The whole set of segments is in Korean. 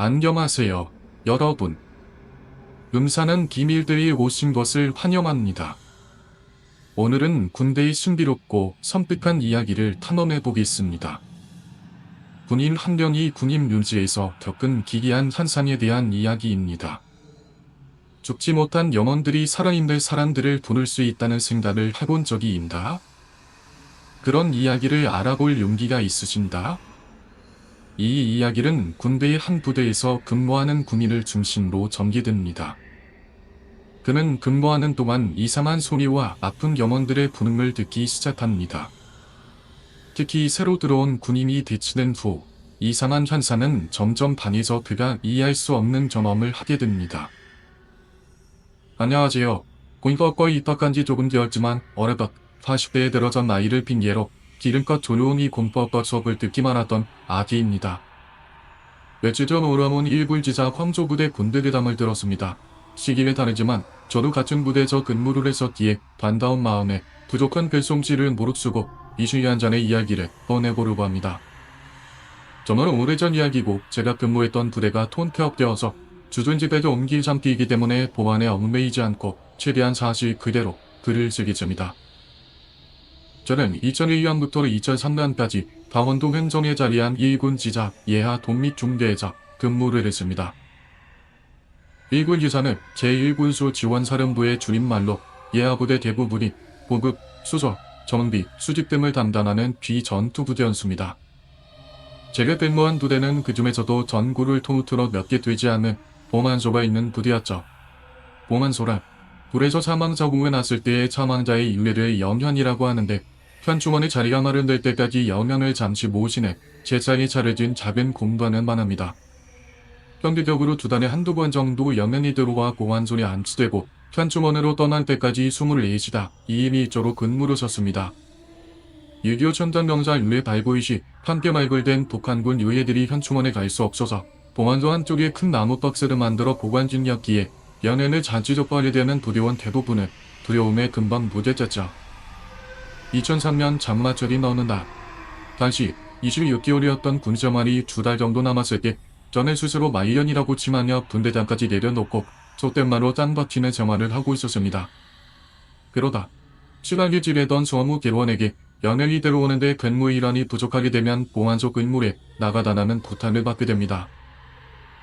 안녕하세요, 여러분. 음산한 기밀들이 오신 것을 환영합니다. 오늘은 군대의 신비롭고 섬뜩한 이야기를 탐험해 보겠습니다. 군인 한 명이 군인 묘지에서 겪은 기이한 환상에 대한 이야기입니다. 죽지 못한 영혼들이 살아있는 사람들을 부를 수 있다는 생각을 해본 적이 있다. 그런 이야기를 알아볼 용기가 있으신다. 이 이야기는 군대의 한 부대에서 근무하는 군인을 중심으로 전개됩니다. 그는 근무하는 동안 이상한 소리와 아픈 영혼들의 부름을 듣기 시작합니다. 특히 새로 들어온 군인이 대치된 후 이상한 환상은 점점 반해서 그가 이해할 수 없는 경험을 하게 됩니다. 안녕하세요. 군인과 거의 입학한 지 조금 되었지만 어느덧 40대에 들어선 나이를 핑계로 기름껏 조용히 공법과 수업을 듣기만 하던 아기입니다. 며칠 전 오라문 1군 지사 황조부대 군대 대담을 들었습니다. 시기는 다르지만 저도 같은 부대에서 근무를 했었기에 반가운 마음에 부족한 글솜씨를 무릅쓰고 이슈이 한 잔의 이야기를 꺼내보려고 합니다. 정말 오래전 이야기고 제가 근무했던 부대가 통폐합되어서 주둔지대로 옮길 참기이기 때문에 보안에 얽매이지 않고 최대한 사실 그대로 글을 쓰게 됩니다. 저는 2001년부터 2003년까지 강원도 횡성에 자리한 1군 지사 예하 동밑 중대에서 근무를 했습니다. 1군 지사는 제1군수 지원사령부의 줄임말로 예하부대 대부분이 보급, 수소, 정비, 수집 등을 담당하는 비전투부대였습니다. 제가 근무한 부대는 그 중에서도 전구를 통틀어 몇 개 되지 않는 보만소가 있는 부대였죠. 보만소란 불에서 사망사고가 났을 때의 사망자의 유해를 영현이라고 하는데 현충원의 자리가 마련될 때까지 영현을 잠시 모시는 제사에 차려진 작은 공간을 말합니다. 평균적으로 두 달에 한두 번 정도 영현이 들어와 보안소에 안치되고 현충원으로 떠날 때까지 24시다 2인 1조로 근무를 섰습니다. 6.25 천전명사 유해 발굴 시 함께 발굴된 북한군 유해들이 현충원에 갈 수 없어서 보안소 한쪽에 큰 나무 박스를 만들어 보관 중이었기에 영현을 자주 접하게 되는 부대원 대부분은 두려움에 금방 무뎌졌죠. 2003년 장마철이 어느 날, 당시 26개월이었던 군생활이 2달 정도 남았을 때 저는 스스로 말년이라고 치마며 분대장까지 내려놓고 속된 말로 짱박히는 생활을 하고 있었습니다. 그러다 친하게 지내던 소무 개원에게 연예인이 들어오는데 근무 일환이 부족하게 되면 보안소 근무에 나가달라는 부탁을 받게 됩니다.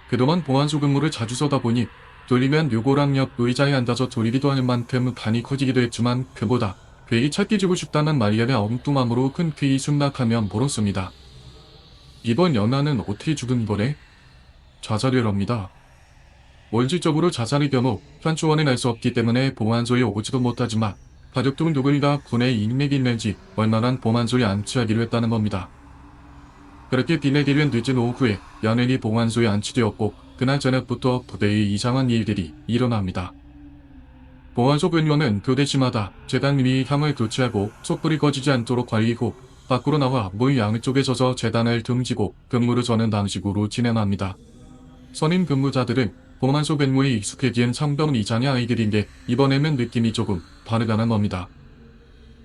그동안 보안소 근무를 자주 서다 보니 졸리면 묘고랑 옆 의자에 앉아서 졸리기도 할 만큼 간이 커지기도 했지만 그보다 괜히 찾기 주고 싶다는 말년의 엉뚱함으로 큰 귀이 승낙하며 물었습니다. 이번 연하는 어떻게 죽은 거래? 자살이랍니다. 원칙적으로 자살의 경우 현충원에 날 수 없기 때문에 보안소에 오지도 못하지만 가족 중 누군가 군에 인맥이 있는지 얼마나 보안소에 안치하기로 했다는 겁니다. 그렇게 비내기는 늦은 오후에 연예인이 보안소에 안치되었고 그날 저녁부터 부대에 이상한 일들이 일어납니다. 보안소 근무는 교대시마다 재단님이 향을 교체하고 촛불이 꺼지지 않도록 관리고 밖으로 나와 물 양쪽에 서서 재단을 등지고 근무를 저는 방식으로 진행합니다. 선임 근무자들은 보안소 근무에 익숙해진 성병 이상의 아이들인데 이번에는 느낌이 조금 다르다는 겁니다.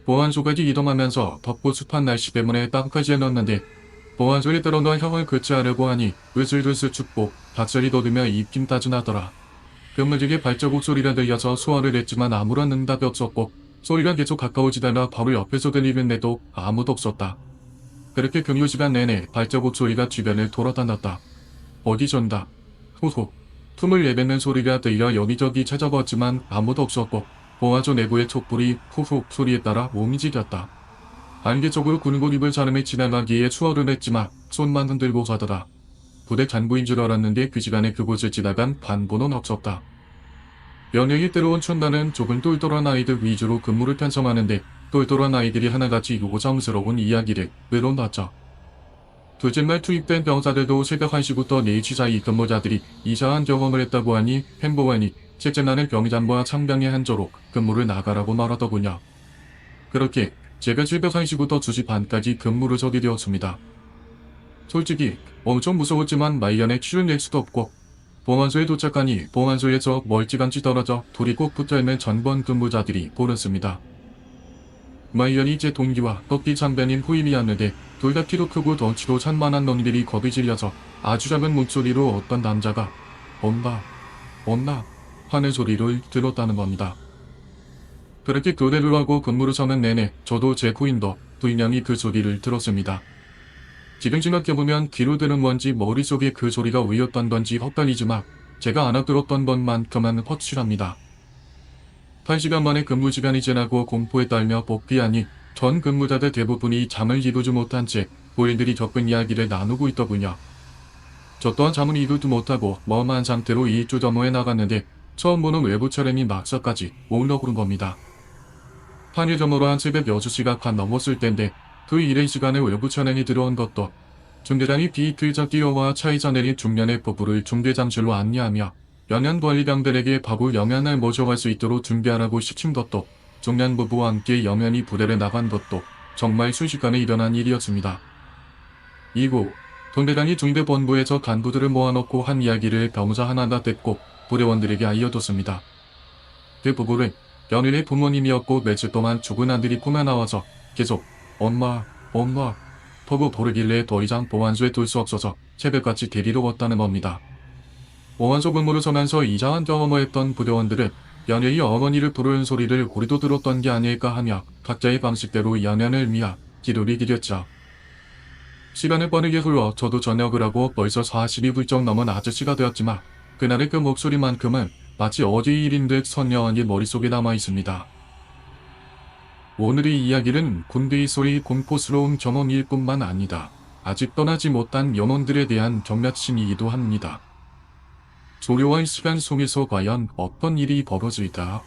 보안소까지 이동하면서 덥고 습한 날씨 때문에 땀까지 해놨는데 보안소에 들어가 형을 교체하려고 하니 으슬으슬 춥고 닭소리 돋으며 입김 따준하더라. 근무직의 발자국 소리가 들려서 수화를 했지만 아무런 응답이 없었고 소리가 계속 가까워지다가 바로 옆에서 들리는데도 아무도 없었다. 그렇게 근무 시간 내내 발자국 소리가 주변을 돌아다녔다. 어디선다. 후후. 틈을 내뱉는 소리가 들려 여기저기 찾아봤지만 아무도 없었고 보안소 내부의 촛불이 후후 소리에 따라 움직였다. 안개적으로 굵은 입을 사람이 지나가기에 수월을 했지만 손만 흔들고 가더라. 부대 간부인 줄 알았는데 그 시간에 그곳을 지나간 관부는 없었다. 연예인이 들어온 춘나는 조금 똘똘한 아이들 위주로 근무를 편성하는데 똘똘한 아이들이 하나같이 요상스러운 이야기를 늘어놨죠. 둘째날 투입된 병사들도 새벽 1시부터 4시 사이 근무자들이 이상한 경험을 했다고 하니 행보하니 셋째 날은 병장과 상병의 한조로 근무를 나가라고 말하더군요. 그렇게 제가 새벽 1시부터 2시 반까지 근무를 서게 되었습니다. 솔직히 엄청 무서웠지만 말년에 출연할 수도 없고 보안소에 도착하니 보안소에서 멀찌감치 떨어져 둘이 꼭 붙어있는 전번 근무자들이 보였습니다. 마이언이 제 동기와 덕기 장배님 후임이었는데 둘 다 키도 크고 덩치도 산만한 놈들이 겁이 질려서 아주 작은 목소리로 어떤 남자가 온다, 온나 하는 소리를 들었다는 겁니다. 그렇게 교대를 하고 근무를 서는 내내 저도 제 후임도 분명히 그 소리를 들었습니다. 지금 생각해보면 귀로 들은 건지 머릿속에 그 소리가 왜였던 건지 헛갈리지만 제가 알아들었던 것만큼은 확실합니다. 8시간 만에 근무 시간이 지나고 공포에 떨며 복귀하니 전 근무자들 대부분이 잠을 이루지 못한 채 고인들이 겪은 이야기를 나누고 있더군요. 저 또한 잠을 이루지 못하고 멍한 상태로 2주 점호에 나갔는데 처음 보는 외부 촬영이 막사까지 오르러 그런 겁니다. 판일점으로 한 새벽 6시가 간 넘었을 텐데 그 이른 시간에 외부 촬영이 들어온 것도 중대장이 비틀자 뛰어와 차에서 내린 중년의 부부를 중대장실로 안내하며 영양 관리병들에게 밥을 영양을 모셔갈 수 있도록 준비하라고 시킨 것도 중년 부부와 함께 영양이 부대를 나간 것도 정말 순식간에 일어난 일이었습니다. 이후 중대장이 중대본부에서 간부들을 모아놓고 한 이야기를 병사 하나가 듣고 부대원들에게 알려줬습니다. 그 부부는 연인의 부모님이었고 며칠 동안 죽은 아들이 꿈에 나와서 계속 엄마, 엄마 하고 부르길래 더 이상 보안소에 둘 수 없어서 새벽같이 데리러 왔다는 겁니다. 보안소 근무를 서면서 이상한 경험을 했던 부대원들은 연예의 어머니를 부르는 소리를 우리도 들었던 게 아닐까 하며 각자의 방식대로 연연을 위하 기도를 드렸죠. 시간을 빠르게 흘러 저도 전역을 하고 벌써 40이 훌쩍 넘은 아저씨가 되었지만 그날의 그 목소리만큼은 마치 어제의 일인 듯 선명하게 머릿속에 남아있습니다. 오늘의 이야기는 군대의 소리 공포스러운 경험일 뿐만 아니다. 아직 떠나지 못한 영혼들에 대한 경멸신이기도 합니다. 조료한 시간 속에서 과연 어떤 일이 벌어질까?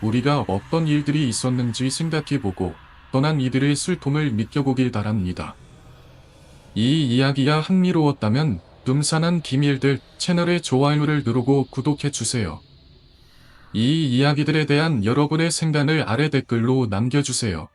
우리가 어떤 일들이 있었는지 생각해보고 떠난 이들의 슬픔을 느껴보길 바랍니다. 이 이야기가 흥미로웠다면 둠산한 비밀들 채널의 좋아요를 누르고 구독해주세요. 이 이야기들에 대한 여러분의 생각을 아래 댓글로 남겨주세요.